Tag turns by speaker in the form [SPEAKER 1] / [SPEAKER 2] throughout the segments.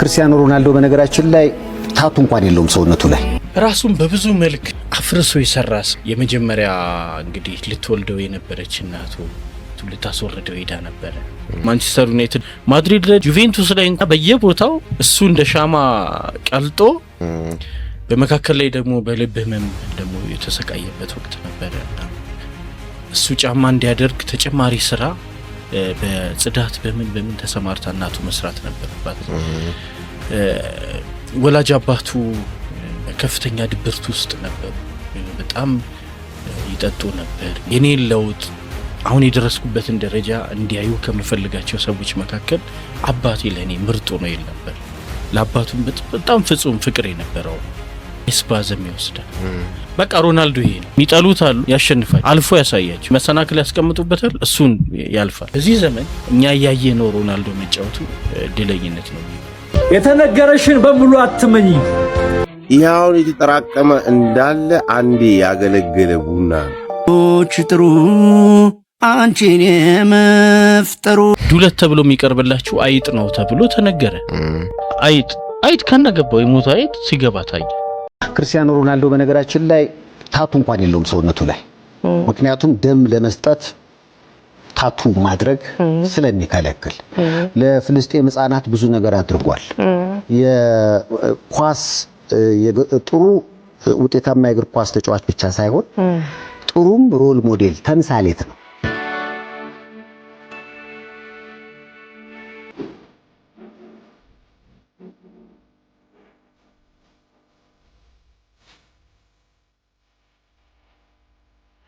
[SPEAKER 1] ክርስቲያኖ ሮናልዶ በነገራችን ላይ ታቱ እንኳን የለውም ሰውነቱ ላይ
[SPEAKER 2] ራሱን በብዙ መልክ አፍርሶ ይሰራስ የመጀመሪያ እንግዲህ ልትወልደው የነበረች እናቱ ልታስወርደው ሄዳ ነበር። ማንቸስተር ዩናይትድ፣ ማድሪድ፣ ጁቬንቱስ ላይ እንኳን በየቦታው እሱ እንደ ሻማ ቀልጦ በመካከል ላይ ደግሞ በልብ ህመም ደግሞ የተሰቃየበት ወቅት ነበር። እሱ ጫማ እንዲያደርግ ተጨማሪ ስራ በጽዳት በምን ተሰማርታ እናቱ መስራት ነበረባት። ወላጅ አባቱ ከፍተኛ ድብርት ውስጥ ነበሩ። በጣም ይጠጡ ነበር። የኔ ለውጥ አሁን የደረስኩበትን ደረጃ እንዲያዩ ከመፈልጋቸው ሰዎች መካከል አባቴ ለኔ ምርጡ ነው ይል ነበር። ለአባቱም በጣም ፍጹም ፍቅር የነበረው ስፓዝም ይወስዳል። በቃ ሮናልዶ ይሄ ነው። የሚጠሉት አሉ፣ ያሸንፋል፣ አልፎ ያሳያቸው፣ መሰናክል ያስቀምጡበታል፣ እሱን ያልፋል። በዚህ ዘመን እኛ ያየ ነው ሮናልዶ መጫወቱ ድለኝነት ነው።
[SPEAKER 3] የተነገረሽን በሙሉ አትመኝ።
[SPEAKER 4] ያው የተጠራቀመ እንዳለ አንዴ ያገለገለ ቡና
[SPEAKER 5] ጥሩ አንቺን የመፍጠሩ
[SPEAKER 2] ዱለት ተብሎ የሚቀርብላችሁ አይጥ ነው ተብሎ ተነገረ። አይጥ ከነገባው የሞተ አይጥ ሲገባ ታየ።
[SPEAKER 1] ክርስቲያኖ ሮናልዶ በነገራችን ላይ ታቱ እንኳን የለውም ሰውነቱ ላይ ምክንያቱም ደም ለመስጠት ታቱ ማድረግ ስለሚከለክል ለፍልስጤም ህፃናት ብዙ ነገር አድርጓል። የኳስ ጥሩ ውጤታማ የእግር ኳስ ተጫዋች ብቻ ሳይሆን ጥሩም ሮል ሞዴል ተምሳሌት ነው።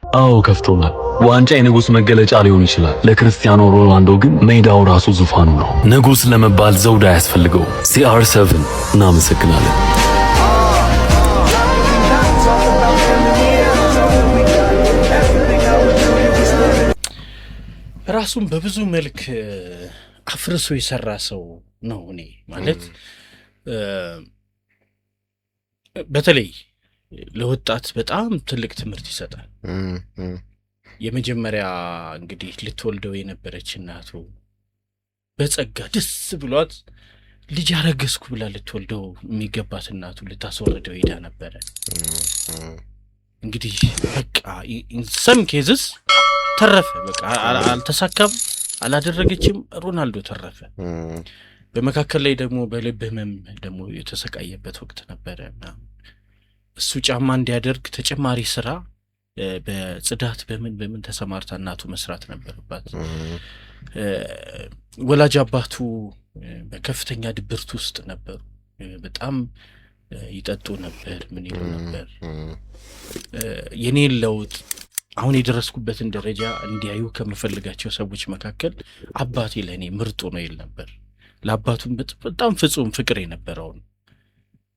[SPEAKER 6] አዎ ከፍቶናል። ዋንጫ የንጉስ መገለጫ ሊሆን ይችላል። ለክርስቲያኖ ሮናልዶ ግን ሜዳው ራሱ ዙፋኑ ነው። ንጉስ ለመባል ዘውድ አያስፈልገው። CR7 እናመሰግናለን።
[SPEAKER 2] ራሱን በብዙ መልክ አፍርሶ የሰራ ሰው ነው። እኔ ማለት በተለይ ለወጣት በጣም ትልቅ ትምህርት ይሰጣል። የመጀመሪያ እንግዲህ ልትወልደው የነበረች እናቱ በጸጋ ደስ ብሏት ልጅ አረገዝኩ ብላ ልትወልደው የሚገባት እናቱ ልታስወርደው ሄዳ ነበረ። እንግዲህ በቃ ሰም ኬዝስ ተረፈ። በቃ አልተሳካም፣ አላደረገችም፣ ሮናልዶ ተረፈ። በመካከል ላይ ደግሞ በልብ ህመም ደግሞ የተሰቃየበት ወቅት ነበረ። እሱ ጫማ እንዲያደርግ ተጨማሪ ስራ በጽዳት በምን ተሰማርታ እናቱ መስራት ነበረባት። ወላጅ አባቱ በከፍተኛ ድብርት ውስጥ ነበሩ። በጣም ይጠጡ ነበር፣ ምን ይሉ ነበር። የኔ ለውጥ አሁን የደረስኩበትን ደረጃ እንዲያዩ ከመፈልጋቸው ሰዎች መካከል አባቴ ለኔ ምርጡ ነው ይል ነበር። ለአባቱም በጣም ፍጹም ፍቅር የነበረው።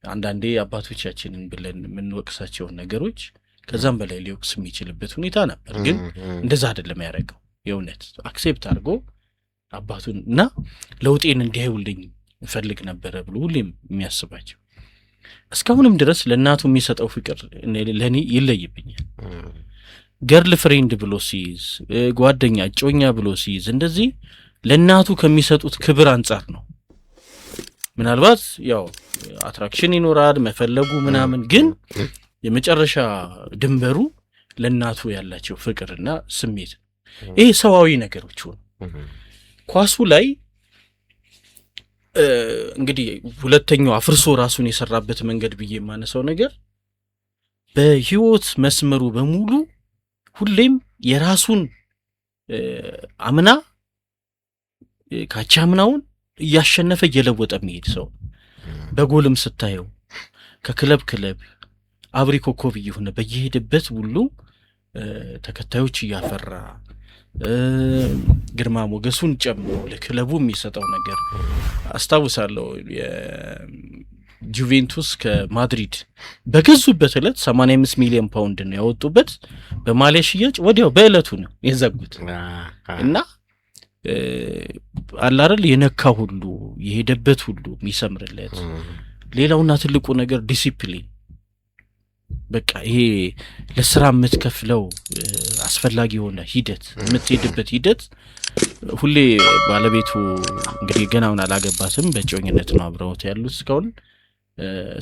[SPEAKER 2] አንዳንዴ አባቶቻችንን ብለን የምንወቅሳቸው ነገሮች ከዛም በላይ ሊወቅስ የሚችልበት ሁኔታ ነበር። ግን እንደዛ አይደለም ያደረገው። የእውነት አክሴፕት አድርጎ አባቱን እና ለውጤን እንዲያዩልኝ እፈልግ ነበረ ብሎ ሁሌም የሚያስባቸው እስካሁንም ድረስ ለእናቱ የሚሰጠው ፍቅር ለእኔ ይለይብኛል። ገርል ፍሬንድ ብሎ ሲይዝ፣ ጓደኛ እጮኛ ብሎ ሲይዝ እንደዚህ ለእናቱ ከሚሰጡት ክብር አንጻር ነው። ምናልባት ያው አትራክሽን ይኖራል መፈለጉ ምናምን፣ ግን የመጨረሻ ድንበሩ ለእናቱ ያላቸው ፍቅርና ስሜት። ይሄ ሰዋዊ ነገሮች ሆኑ። ኳሱ ላይ እንግዲህ ሁለተኛው አፍርሶ ራሱን የሰራበት መንገድ ብዬ የማነሳው ነገር በህይወት መስመሩ በሙሉ ሁሌም የራሱን አምና ካቻምናውን እያሸነፈ እየለወጠ የሚሄድ ሰው። በጎልም ስታየው ከክለብ ክለብ አብሪ ኮከብ እየሆነ በየሄደበት ሁሉ ተከታዮች እያፈራ ግርማ ሞገሱን ጨምሮ ለክለቡ የሚሰጠው ነገር አስታውሳለሁ። ጁቬንቱስ ከማድሪድ በገዙበት ዕለት 85 ሚሊዮን ፓውንድ ነው ያወጡበት። በማሊያ ሽያጭ ወዲያው በእለቱ ነው የዘጉት። እና አላረል የነካ ሁሉ የሄደበት ሁሉ የሚሰምርለት። ሌላውና ትልቁ ነገር ዲሲፕሊን በቃ ይሄ ለስራ የምትከፍለው አስፈላጊ የሆነ ሂደት የምትሄድበት ሂደት ሁሌ ባለቤቱ እንግዲህ ገናውን አላገባትም በጮኝነት ነው አብረውት ያሉት እስካሁን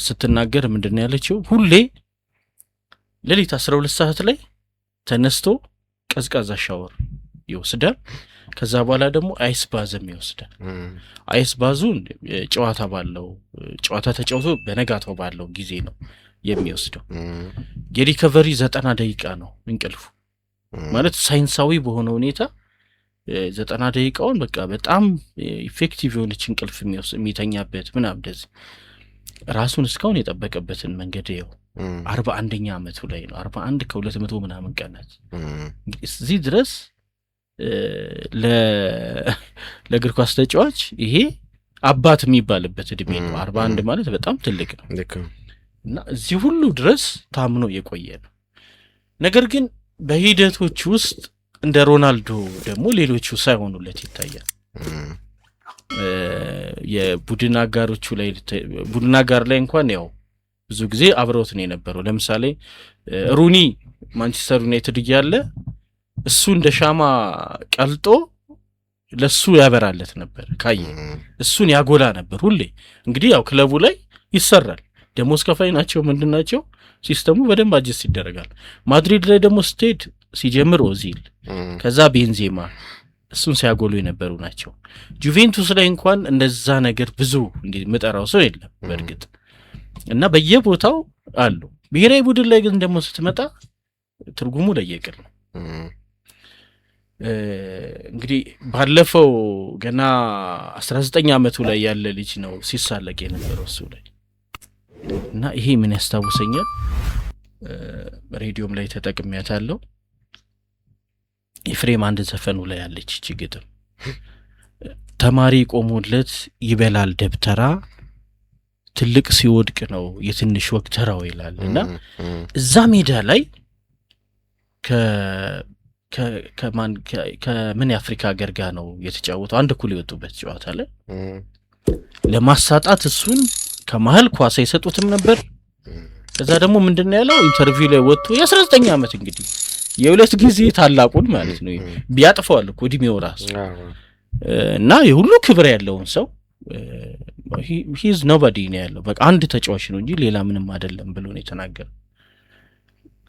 [SPEAKER 2] ስትናገር ምንድነው ያለችው ሁሌ ለሊት 12 ሰዓት ላይ ተነስቶ ቀዝቃዛ ሻወር ይወስዳል ከዛ በኋላ ደግሞ አይስ ባዝም ይወስዳል አይስ ባዙን ጨዋታ ተጫውቶ በነጋታው ባለው ጊዜ ነው የሚወስደው የሪከቨሪ 90 ደቂቃ ነው እንቅልፉ ማለት ሳይንሳዊ በሆነ ሁኔታ 90 ደቂቃውን በቃ በጣም ኢፌክቲቭ የሆነች እንቅልፍ የሚተኛበት ምናምን እንደዚህ ራሱን እስካሁን የጠበቀበትን መንገድ ነው 41ኛ አመቱ ላይ ነው 41 ከ200 ምናምን ቀናት እዚህ ድረስ ለእግር ኳስ ተጫዋች ይሄ አባት የሚባልበት እድሜ ነው 41 ማለት በጣም ትልቅ ነው እና እዚህ ሁሉ ድረስ ታምኖ የቆየ ነው ነገር ግን በሂደቶች ውስጥ እንደ ሮናልዶ ደግሞ ሌሎቹ ሳይሆኑለት ይታያል የቡድን አጋሮቹ ላይ ቡድን አጋር ላይ እንኳን ያው ብዙ ጊዜ አብረውት ነው የነበረው ለምሳሌ ሩኒ ማንቸስተር ዩናይትድ ያለ እሱ እንደ ሻማ ቀልጦ ለሱ ያበራለት ነበር ካየ እሱን ያጎላ ነበር ሁሌ እንግዲህ ያው ክለቡ ላይ ይሰራል ደሞዝ ከፋይ ናቸው ምንድናቸው ሲስተሙ በደንብ አጀስት ይደረጋል ማድሪድ ላይ ደግሞ ስቴድ ሲጀምር ኦዚል ከዛ ቤንዜማ እሱን ሲያጎሉ የነበሩ ናቸው ጁቬንቱስ ላይ እንኳን እንደዛ ነገር ብዙ እንዴ መጠራው ሰው የለም በርግጥ እና በየቦታው አሉ ብሔራዊ ቡድን ላይ ግን ደግሞ ስትመጣ ትርጉሙ ለየቅል ነው እንግዲህ ባለፈው ገና 19 አመቱ ላይ ያለ ልጅ ነው ሲሳለቅ የነበረው እሱ ላይ እና ይሄ ምን ያስታውሰኛል ሬዲዮም ላይ ተጠቅሜያታለሁ ኤፍሬም አንድ ዘፈኑ ላይ ያለች ግጥም ተማሪ ቆሞለት ይበላል ደብተራ ትልቅ ሲወድቅ ነው የትንሽ ወቅተራው ይላልና እዛ ሜዳ ላይ ከምን የአፍሪካ ሀገር ጋር ነው የተጫወተው አንድ ኩል የወጡበት ጨዋታ ላይ ለማሳጣት እሱን ከመሃል ኳስ አይሰጡትም ነበር ከዛ ደግሞ ምንድነው ያለው ኢንተርቪው ላይ ወጥቶ የ19 አመት እንግዲህ የሁለት ጊዜ ታላቁን ማለት ነው ቢያጥፈዋል እኮ እድሜው ራሱ እና የሁሉ ክብር ያለውን ሰው he is nobody ነው ያለው በቃ አንድ ተጫዋች ነው እንጂ ሌላ ምንም አይደለም ብሎ ነው የተናገረው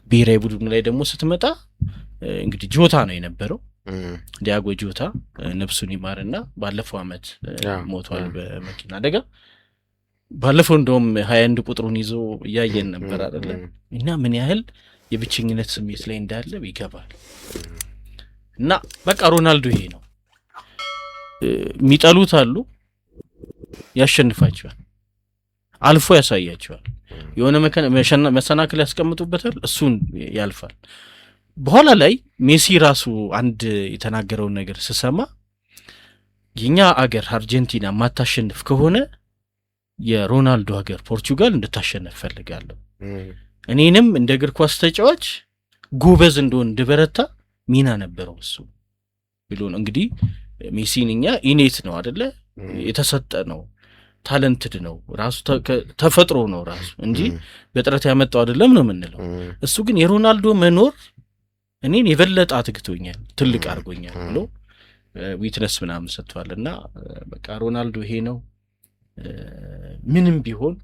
[SPEAKER 2] ብሔራዊ ቡድን ላይ ደግሞ ስትመጣ እንግዲህ ጆታ ነው የነበረው ዲያጎ ጆታ ነፍሱን ይማርና ባለፈው አመት ሞቷል በመኪና አደጋ ባለፈው እንደውም 21 ቁጥሩን ይዞ ያየን ነበር አይደል እና ምን ያህል የብቸኝነት ስሜት ላይ እንዳለ ይገባል እና በቃ ሮናልዶ ይሄ ነው የሚጠሉት አሉ ያሸንፋቸዋል አልፎ ያሳያቸዋል የሆነ መሰናክል ያስቀምጡበታል እሱን ያልፋል በኋላ ላይ ሜሲ ራሱ አንድ የተናገረው ነገር ስሰማ የኛ አገር አርጀንቲና ማታሸንፍ ከሆነ የሮናልዶ ሀገር ፖርቹጋል እንድታሸንፍ ፈልጋለሁ እኔንም እንደ እግር ኳስ ተጫዋች ጎበዝ እንደሆን ድበረታ ሚና ነበረው እሱ ብሎ ነው እንግዲህ ሜሲንኛ ኢኔት ነው አይደለ የተሰጠ ነው ታለንትድ ነው ራሱ ተፈጥሮ ነው ራሱ እንጂ በጥረት ያመጣው አይደለም ነው የምንለው እሱ ግን የሮናልዶ መኖር እኔን የበለጠ አትግቶኛል ትልቅ አርጎኛል ብሎ ዊትነስ ምናምን ሰጥቷልና በቃ ሮናልዶ ይሄ ነው ምንም ቢሆን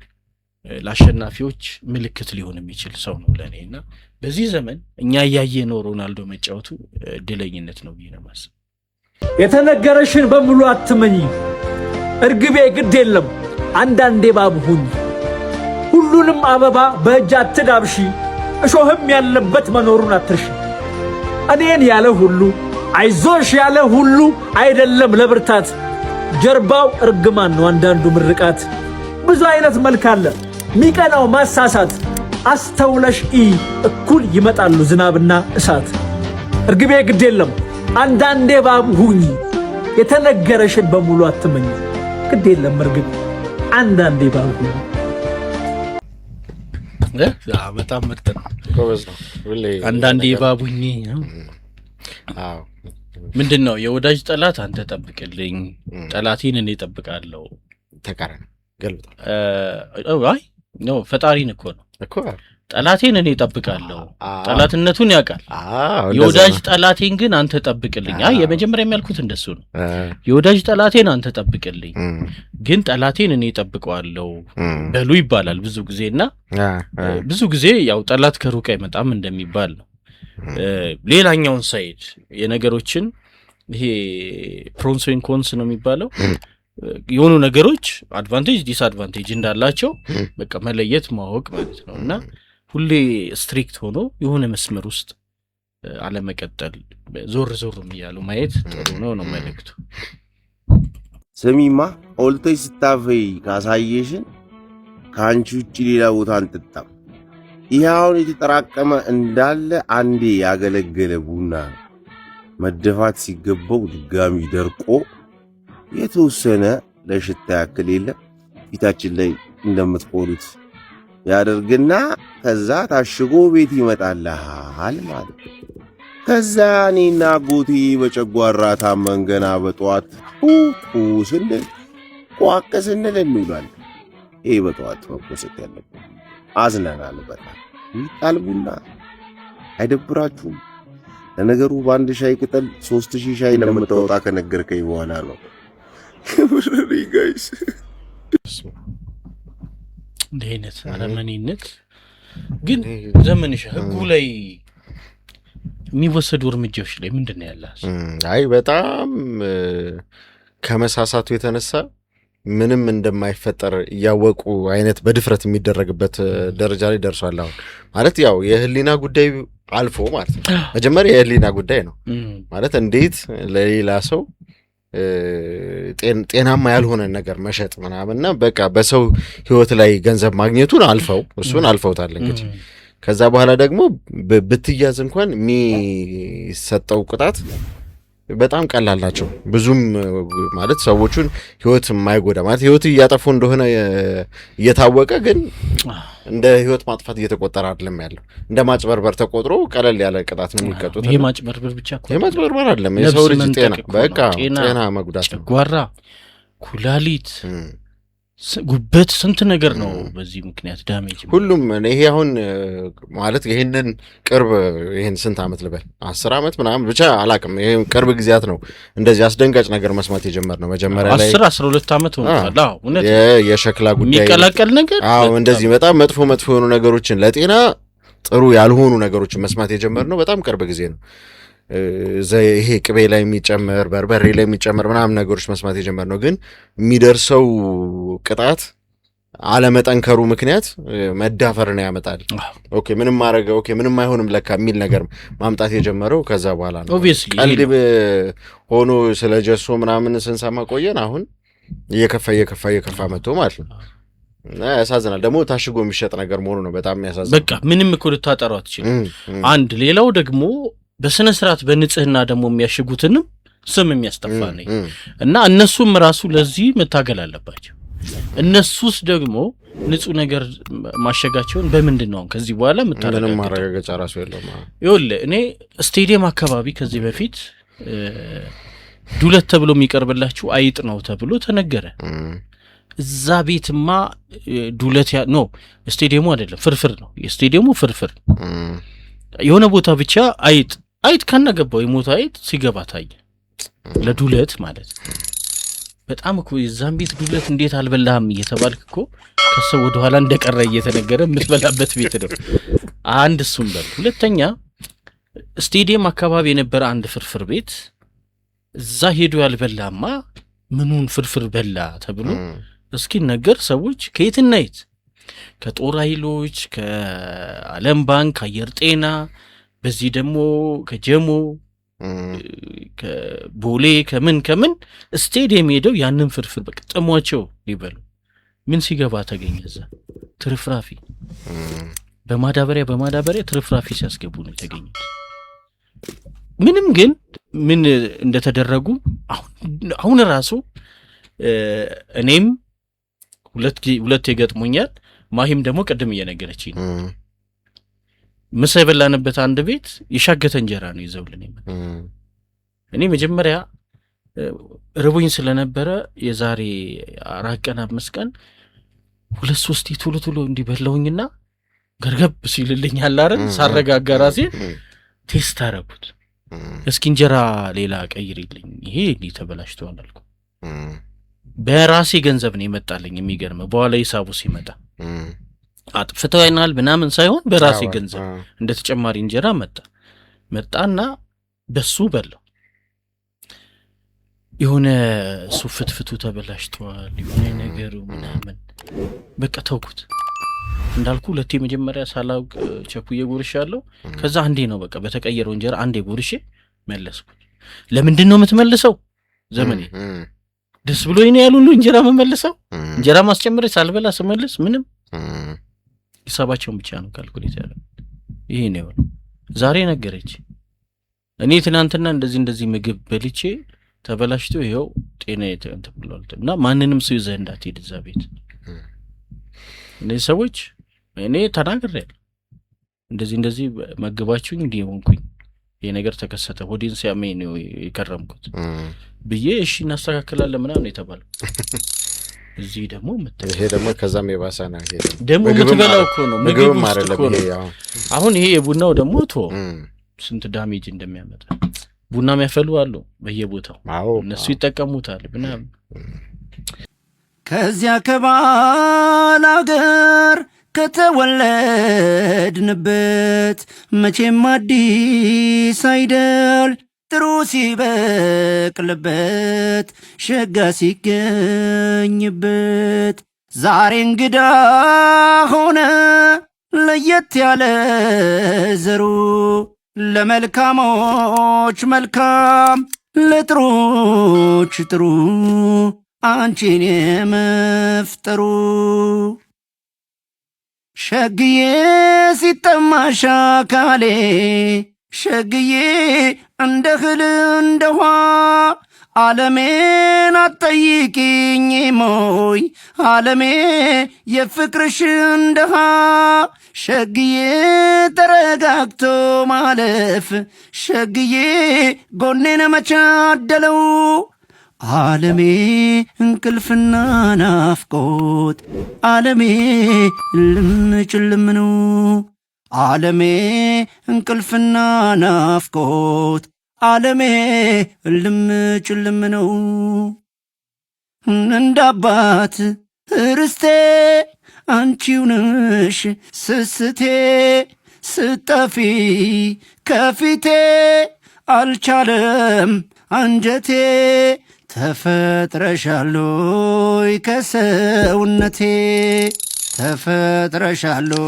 [SPEAKER 2] ለአሸናፊዎች ምልክት ሊሆን የሚችል ሰው ነው ለኔና በዚህ ዘመን እኛ ያያየ ነው ሮናልዶ መጫወቱ ድለኝነት ነው ብዬነማስ
[SPEAKER 3] የተነገረሽን በሙሉ አትመኝ እርግቤ ግድ የለም አንዳንዴ ባብ ሁኝ ሁሉንም አበባ በእጅ አትዳብሺ እሾህም ያለበት መኖሩን አትርሺ እኔን ያለ ሁሉ አይዞሽ ያለ ሁሉ አይደለም ለብርታት ጀርባው እርግማን ነው አንዳንዱ ምርቃት ብዙ አይነት መልክ አለ ሚቀናው ማሳሳት አስተውለሽ እኩል ይመጣሉ ዝናብና እሳት እርግቤ ግድ የለም አንዳንዴ ባብ ሁኝ የተነገረሽን በሙሉ አትመኝ ግድ የለም እርግብ አንዳንዴ ባብ ሁኝ
[SPEAKER 2] በጣም ምርጥ ነው ጎበዝ ነው አንዳንዴ ባብ ሁኝ አዎ ምንድነው የወዳጅ ጠላት አንተ ጠብቅልኝ ጠላቴን እኔ እጠብቃለሁ ተቃራኒ ገልብጣ አይ ነው ፈጣሪን እኮ ጠላቴን እኔ እጠብቃለሁ ጠላትነቱን ያውቃል የወዳጅ ጠላቴን ግን አንተ ጠብቅልኝ የመጀመሪያ የሚያልኩት እንደሱ ነው የወዳጅ ጠላቴን አንተ ጠብቅልኝ ግን ጠላቴን እኔ እጠብቀዋለሁ በሉ ይባላል ብዙ ጊዜና ብዙ ጊዜ ያው ጠላት ከሩቅ አይመጣም እንደሚባል ነው ሌላኛውን ሳይድ የነገሮችን ይሄ ፕሮንስ ኤንድ ኮንስ ነው የሚባለው የሆኑ ነገሮች አድቫንቴጅ ዲስአድቫንቴጅ እንዳላቸው በቃ መለየት ማወቅ ማለት ነውና ሁሌ ስትሪክት ሆኖ የሆነ መስመር ውስጥ አለመቀጠል ዞር የሚያሉ ማየት ጥሩ ነው መልእክቱ
[SPEAKER 4] ስሚማ ኦልተይ ስታፈይ ካሳየሽን ካንቺ ውጪ ሌላ ቦታ አንጥጣም ይሄውን የተጠራቀመ እንዳለ አንዴ ያገለገለ ቡና መደፋት ሲገባው ድጋሚ ደርቆ የተወሰነ ለሽታ ያክል የለም ፊታችን ላይ እንደምትቆሉት ያደርግና ከዛ ታሽጎ ቤት ይመጣልሃል ማለት ከዛ እኔና ጎቴ በጨጓራ ታመን ገና በጧት ስንል ቋቅ ስንል እንውላለን ይሄ በጧት መቆሰት ያለበት አዝነናል በጣም ይጣል ቡና አይደብራችሁም ለነገሩ በአንድ ሻይ ቅጠል 3000 ሻይ እንደምታወጣ ከነገርከኝ በኋላ ነው ወሬ ጋይስ
[SPEAKER 2] እንደነት አረመኔነት ግን ዘመንሽ ህጉ ላይ የሚወሰዱ እርምጃዎች ላይ ምንድነው ያላስ
[SPEAKER 7] አይ በጣም ከመሳሳቱ የተነሳ ምንም እንደማይፈጠር ያወቁ አይነት በድፍረት የሚደረግበት ደረጃ ላይ ደርሷል አሁን ማለት ያው የህሊና ጉዳይ አልፎ ማለት ነው መጀመሪያ የህሊና ጉዳይ ነው ማለት እንዴት ለሌላ ሰው ጤናማ ያልሆነ ነገር መሸጥ ምናምንና በቃ በሰው ህይወት ላይ ገንዘብ ማግኘቱን እሱን አልፈውታል እንግዲህ ከዛ በኋላ ደግሞ ብትያዝ እንኳን የሚሰጠው ቅጣት በጣም ቀላል ናቸው ብዙም ማለት ሰዎችን ህይወት የማይጎዳ ማለት ህይወት እያጠፉ እንደሆነ እየታወቀ ግን እንደ ህይወት ማጥፋት እየተቆጠረ አይደለም ያለው እንደ ማጭበርበር ተቆጥሮ ቀለል ያለ ቅጣት ነው የሚቀጡት
[SPEAKER 2] ይሄ ማጭበርበር ብቻ እኮ
[SPEAKER 7] ይሄ ማጭበርበር አይደለም የሰው ልጅ ጤና በቃ ጤና መጉዳት ነው
[SPEAKER 2] ጨጓራ ኩላሊት ጉበት ስንት ነገር ነው በዚህ ምክንያት ዳሜጅ
[SPEAKER 7] ሁሉም ይሄ አሁን ማለት ይሄንን ቅርብ ይሄን ስንት አመት ልበል 10 አመት ምናምን ብቻ አላቅም ይሄ ቅርብ ጊዜያት ነው እንደዚህ አስደንጋጭ ነገር መስማት የጀመርነው መጀመሪያ ላይ
[SPEAKER 2] 12 አመት ሆኗል አዎ እውነት
[SPEAKER 7] የሸክላ ጉዳይ
[SPEAKER 2] የሚቀላቀል ነገር
[SPEAKER 7] አዎ እንደዚህ በጣም መጥፎ የሆኑ ነገሮችን ለጤና ጥሩ ያልሆኑ ነገሮችን መስማት የጀመርነው በጣም ቅርብ ጊዜ ነው ይሄ ቅቤ ላይ የሚጨመር በርበሬ ላይ የሚጨመር ምናምን ነገሮች መስማት የጀመርነው ግን የሚደርሰው ቅጣት አለመጠንከሩ ምክንያት መዳፈርን ያመጣል ኦኬ ምንም ማረገ ኦኬ ምንም አይሆንም ለካ የሚል ነገር ማምጣት የጀመረው ከዛ በኋላ ነው ቀልድ ሆኖ ስለጀሶ ምናምን ስንሰማ ቆየን አሁን እየከፋ መጥቶ ማለት ነው ያሳዝናል ደግሞ ታሽጎ የሚሸጥ ነገር መሆኑ ነው በጣም የሚያሳዝነው
[SPEAKER 2] በቃ ምንም እኮ ልታጠራው አትችልም አንድ ሌላው ደግሞ በስነ ስርዓት በንጽህና ደግሞ የሚያሽጉትንም ስም የሚያስጠፋ ነው እና እነሱም ራሱ ለዚህ መታገል አለባቸው እነሱስ ደግሞ ንጹህ ነገር ማሸጋቸውን በምንድነው ከዚህ በኋላ
[SPEAKER 7] ምንም ማረጋገጫ ራሱ የለውም
[SPEAKER 2] ይኸውልህ እኔ ስቴዲየም አካባቢ ከዚህ በፊት ዱለት ተብሎ የሚቀርብላችሁ አይጥ ነው ተብሎ ተነገረ እዛ ቤትማ ዱለት ነው ስቴዲየሙ አይደለም ፍርፍር ነው የስቴዲየሙ ፍርፍር የሆነ ቦታ ብቻ አይጥ ካናገባው የሞተ አይጥ ሲገባ ታየ ለዱለት ማለት በጣም እኮ የዛን ቤት ዱለት እንዴት አልበላህም እየተባልክ እኮ ከሰው ወደ ኋላ እንደቀረ እየተነገረ የምትበላበት ቤት ነው አንድ እሱም በል ሁለተኛ ስቴዲየም አካባቢ የነበረ አንድ ፍርፍር ቤት እዛ ሄዶ ያልበላማ ምኑን ፍርፍር በላ ተብሎ እስኪ ነገር ሰዎች ከየትና የት ከጦር ኃይሎች ከዓለም ባንክ አየር ጤና በዚህ ደግሞ ከጀሞ ከቦሌ ከምን ስቴዲየም ሄደው ያንን ፍርፍር በቅጥሟቸው ሊበሉ ምን ሲገባ ተገኘዘ ትርፍራፊ በማዳበሪያ ትርፍራፊ ሲያስገቡ ነው የተገኙት ምንም ግን ምን እንደተደረጉ አሁን ራሱ እኔም ሁለት ይገጥሙኛል ማሂም ደግሞ ቀደም እየነገረችኝ ምሳ የበላንበት አንድ ቤት የሻገተ እንጀራ ነው ይዘውልን እኔ መጀመሪያ ርቦኝ ስለነበረ የዛሬ 4 ቀን 5 ቀን 2-3 ቶሎ እንዲበላውኝና ገርገብ ሲልልኛል አይደል ሳረጋጋ ራሴ ቴስት አረኩት እስኪ እንጀራ ሌላ ቀይሪልኝ ይሄ እንዴ ተበላሽቷል አልኩ በራሴ ገንዘብ ነው የመጣልኝ የሚገርም በኋላ ሂሳቡ ሲመጣ አጥፍተውናል ምናምን ሳይሆን በራሴ ገንዘብ እንደ ተጨማሪ እንጀራ መጣና በሱ በለው የሆነ ሱፍትፍቱ ተበላሽቷል የሆነ ነገሩ ምናምን በቃ ተውኩት እንዳልኩ ለቴ መጀመሪያ ሳላውቅ ቸኩዬ ጉርሻለሁ ከዛ አንዴ ነው በቃ በተቀየረው እንጀራ አንዴ ጉርሼ መለስኩት ለምንድን ነው የምትመልሰው ዘመኔ ደስ ብሎኝ ነው ያሉሉ እንጀራ መመለሰው እንጀራ ማስጨመር ሳልበላ ስመልስ ምንም ሂሳባቸውን ብቻ ነው ካልኩሌት ያለው ይሄ ነው ዛሬ ነገረች እኔ ትናንትና እንደዚህ ምግብ በልቼ ተበላሽቶ ይሄው ጤናዬ ተብሏል እና ማንንም ሰው ይዘህ እንዳትሄድ እዛ ቤት እነዚህ ሰዎች እኔ ተናግሬያለሁ እንደዚህ መግባችሁኝ እንዲሆንኩኝ ይሄ ነገር ተከሰተ ሆዴን ሲያመኝ ነው የከረምኩት ብዬ እሺ እናስተካክላለን ምናምን የተባለው እዚህ ደግሞ
[SPEAKER 7] ይሄ ደግሞ ከዛም የባሰ ነው ይሄ
[SPEAKER 2] ደግሞ የምትበላው እኮ ነው ምግብ አይደለም ይሄ አሁን ይሄ የቡናው ደግሞ ስንት ዳሜጅ እንደሚያመጣ ቡና የሚያፈሉ አሉ በየቦታው እነሱ ይጠቀሙታል ምናምን
[SPEAKER 5] ከዚያ ከባል አገር ከተወለድንበት መቼም አዲስ አይደል ጥሩ ሲበቅልበት ሸጋ ሲገኝበት ዛሬ እንግዳ ሆነ ለየት ያለ ዘሩ ለመልካሞች መልካም ለጥሩች ጥሩ አንቺን የመፍጠሩ ሸግዬ ሲጠማሽ አካሌ ሸግዬ እንደ እህል እንደ ውሃ ዓለሜን አትጠይቂኝ ሞይ ዓለሜ የፍቅርሽ እንደሃ ሸግዬ ተረጋግቶ ማለፍ ሸግዬ ጎኔን መቻደለው ዓለሜ እንቅልፍና ናፍቆት ዓለሜ ልምጭልም ነው ዓለሜ እንቅልፍና ናፍቆት ዓለሜ ልምጭልም ነው እንዳባት ርስቴ አንቺው ነሽ ስስቴ ስጠፊ ከፊቴ አልቻለም አንጀቴ ተፈጥረሻሎይ ከሰውነቴ ተፈጥረሻሎይ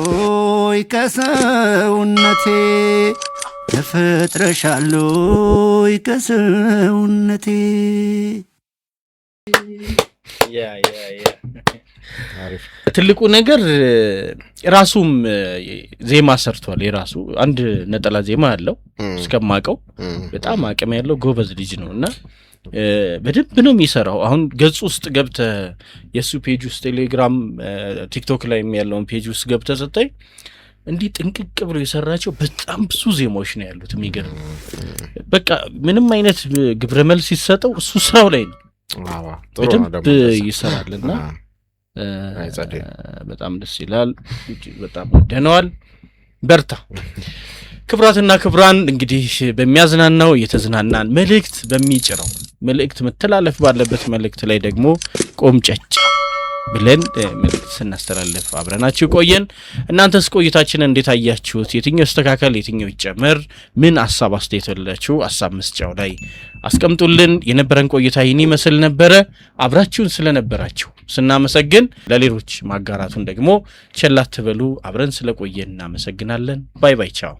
[SPEAKER 5] ከሰውነቴ ተፈጥረሻሎይ ከሰውነቴ
[SPEAKER 2] ትልቁ ነገር ራሱም ዜማ ሰርቷል የራሱ አንድ ነጠላ ዜማ አለው እስከማቀው በጣም አቅም ያለው ጎበዝ ልጅ ነውና በደንብ ነው የሚሰራው አሁን ገጽ ውስጥ ገብተ የሱ ፔጅ ውስጥ ቴሌግራም ቲክቶክ ላይ ያለውን ፔጅ ውስጥ ገብተ ሰጣይ እንዲህ ጥንቅቅ ብሎ የሰራቸው በጣም ብዙ ዜማዎች ነው ያሉት የሚገርም በቃ ምንም አይነት ግብረ መልስ ሲሰጠው እሱ ስራው ላይ ነው በደንብ ይሰራልና በጣም ደስ ይላል በጣም ወደነዋል በርታ ክብራትና ክብራን እንግዲህ በሚያዝናናው የተዝናናን መልእክት በሚጭረው መልእክት መተላለፍ ባለበት መልእክት ላይ ደግሞ ቆምጨጭ ብለን መልእክት ስናስተላልፍ አብረናችሁ ቆየን እናንተስ ቆይታችንን እንዴት አያችሁት የትኛውስተካከል የትኛው ይጨመር ምን ሐሳብ አስተያየታችሁ ሐሳብ መስጫው ላይ አስቀምጡልን የነበረን ቆይታ ይህን ይመስል ነበረ አብራችሁን ስለነበራችሁ ስናመሰግን ለሌሎች ማጋራቱን ደግሞ ቸላት ተበሉ አብረን ስለቆየን እናመሰግናለን ባይ ባይ ቻው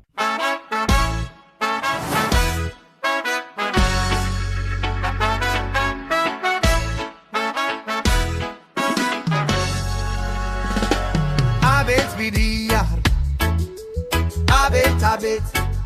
[SPEAKER 8] Abet